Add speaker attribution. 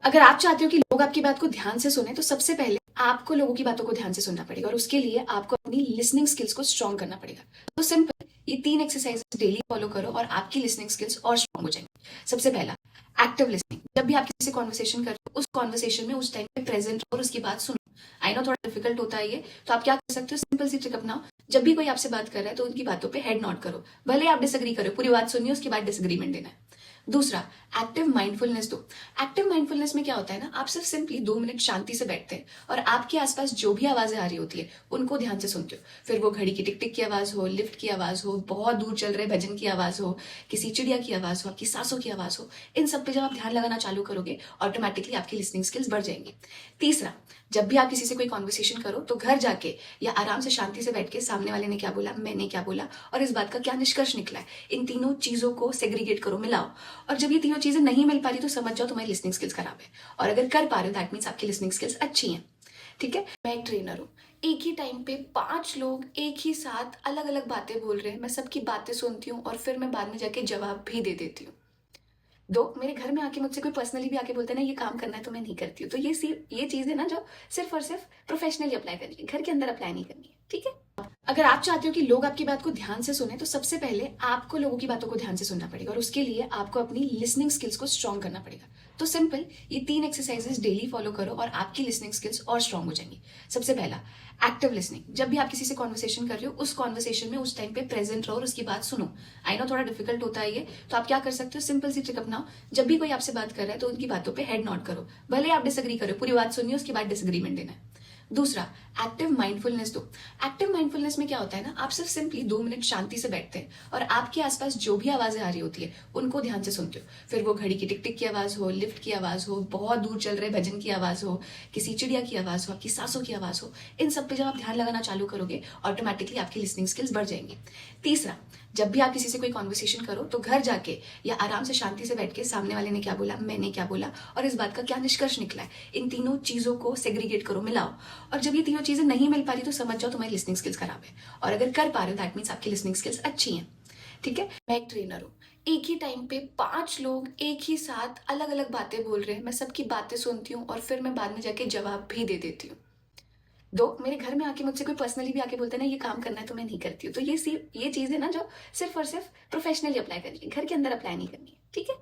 Speaker 1: अगर आप चाहते हो कि लोग आपकी बात को ध्यान से सुने तो सबसे पहले आपको लोगों की बातों को ध्यान से सुनना पड़ेगा और उसके लिए आपको अपनी लिसनिंग स्किल्स को स्ट्रॉन्ग करना पड़ेगा। तो सिंपल ये 3 एक्सरसाइज डेली फॉलो करो और आपकी लिसनिंग स्किल्स और स्ट्रॉन्ग हो जाएंगी। सबसे पहला, एक्टिव लिसनिंग। जब भी आप किसी से कॉन्वर्सेशन कर रहे हो उस कॉन्वर्सेशन में उस टाइम पे प्रेजेंट और उसकी बात सुनो। आई नो थोड़ा डिफिकल्ट होता है ये, तो आप क्या कर सकते हो, सिंपल सी ट्रिक अपनाओ। जब भी कोई आपसे बात कर रहा है तो उनकी बातों पे हेड नॉट करो, भले आप डिसएग्री करो, पूरी बात सुनिए उसके बाद डिसएग्रीमेंट देना है। दूसरा, एक्टिव माइंडफुलनेस दो। एक्टिव माइंडफुलनेस में क्या होता है ना, आप सिर्फ सिंपली 2 मिनट शांति से बैठते हैं और आपके आसपास जो भी आवाजें आ रही होती है उनको ध्यान से सुनते हो। फिर वो घड़ी की टिक टिक की आवाज हो, लिफ्ट की आवाज हो, बहुत दूर चल रहे भजन की आवाज हो, किसी चिड़िया की आवाज हो, आपकी सांसों की आवाज हो, इन सब पे जब आप ध्यान लगाना चालू करोगे ऑटोमेटिकली आपकी लिसनिंग स्किल्स बढ़ जाएंगी। तीसरा, जब भी आप किसी से कोई कॉन्वर्सेशन करो तो घर जाके या आराम से शांति से बैठ के सामने वाले ने क्या बोला, मैंने क्या बोला और इस बात का क्या निष्कर्ष निकला है, इन तीनों चीजों को सेग्रीगेट करो, मिलाओ। और जब ये तीनों चीजें नहीं मिल पा रही तो समझ जाओ तुम्हारी लिसनिंग स्किल्स खराब है, और अगर कर पा रहे हो दैट मीन्स आपकी लिसनिंग स्किल्स अच्छी हैं। ठीक है, मैं एक ट्रेनर हूँ। एक ही टाइम पे 5 लोग एक ही साथ अलग अलग बातें बोल रहे हैं, मैं सबकी बातें सुनती हूँ और फिर मैं बाद में जाके जवाब भी दे देती हूँ। दो मेरे घर में आके मुझसे कोई पर्सनली भी आके बोलते हैं ना ये काम करना है तो मैं नहीं करती हूँ। तो ये चीज है ना जो सिर्फ और सिर्फ प्रोफेशनली अप्लाई करनी है, घर के अंदर अप्लाई नहीं करनी है। ठीक है, अगर आप चाहते हो कि लोग आपकी बात को ध्यान से सुने तो सबसे पहले आपको लोगों की बातों को ध्यान से सुनना पड़ेगा और उसके लिए आपको अपनी लिसनिंग स्किल्स को स्ट्रॉन्ग करना पड़ेगा। तो सिंपल ये 3 एक्सरसाइजेस डेली फॉलो करो और आपकी लिसनिंग स्किल्स और स्ट्रॉन्ग हो जाएंगी। सबसे पहला, एक्टिव लिसनिंग। जब भी आप किसी से कॉन्वर्सेशन कर रहे हो उस कॉन्वर्सेशन में उस टाइम पे प्रेजेंट रहो और उसकी बात सुनो। आई नो थोड़ा डिफिकल्ट होता है ये, तो आप क्या कर सकते हो, सिंपल सी ट्रिक अपनाओ। जब भी कोई आपसे बात कर रहा है तो उनकी बातों पे हेड नॉट करो, भले आप डिसएग्री करो, पूरी बात सुनिए उसके बाद डिसएग्रीमेंट देना है। दूसरा, एक्टिव माइंडफुलनेस दो। एक्टिव माइंडफुलनेस में क्या होता है ना, आप सिर्फ सिंपली 2 मिनट शांति से बैठते हैं और आपके आसपास जो भी आवाजें आ रही होती है उनको ध्यान से सुनते हो। फिर वो घड़ी की टिक टिक की आवाज हो, लिफ्ट की आवाज हो, बहुत दूर चल रहे भजन की आवाज हो, किसी चिड़िया की आवाज हो, आपकी सांसों की आवाज हो, इन सब पे जब आप ध्यान लगाना चालू करोगे ऑटोमेटिकली आपकी लिसनिंग स्किल्स बढ़ जाएंगी। तीसरा, जब भी आप किसी से कोई कॉन्वर्सेशन करो तो घर जाके या आराम से शांति से बैठ के सामने वाले ने क्या बोला, मैंने क्या बोला और इस बात का क्या निष्कर्ष निकला है, इन तीनों चीजों को सेग्रीगेट करो, मिलाओ। और जब ये तीनों चीजें नहीं मिल पा रही तो समझ जाओ तुम्हारी लिसनिंग स्किल्स खराब है, और अगर कर पा रहे हो दैट मीन्स आपकी लिसनिंग स्किल्स अच्छी हैं। ठीक है, मैं एक ट्रेनर हूँ। एक ही टाइम पे 5 लोग एक ही साथ अलग अलग बातें बोल रहे हैं, मैं सबकी बातें सुनती हूँ और फिर मैं बाद में जाके जवाब भी दे देती हूँ। दो मेरे घर में आके मुझसे कोई पर्सनली भी आके बोलते हैं ना ये काम करना है तो मैं नहीं करती हूँ। तो ये चीज है ना जो सिर्फ और सिर्फ प्रोफेशनली अप्लाई करनी है, घर के अंदर अप्लाई नहीं करनी है। ठीक है।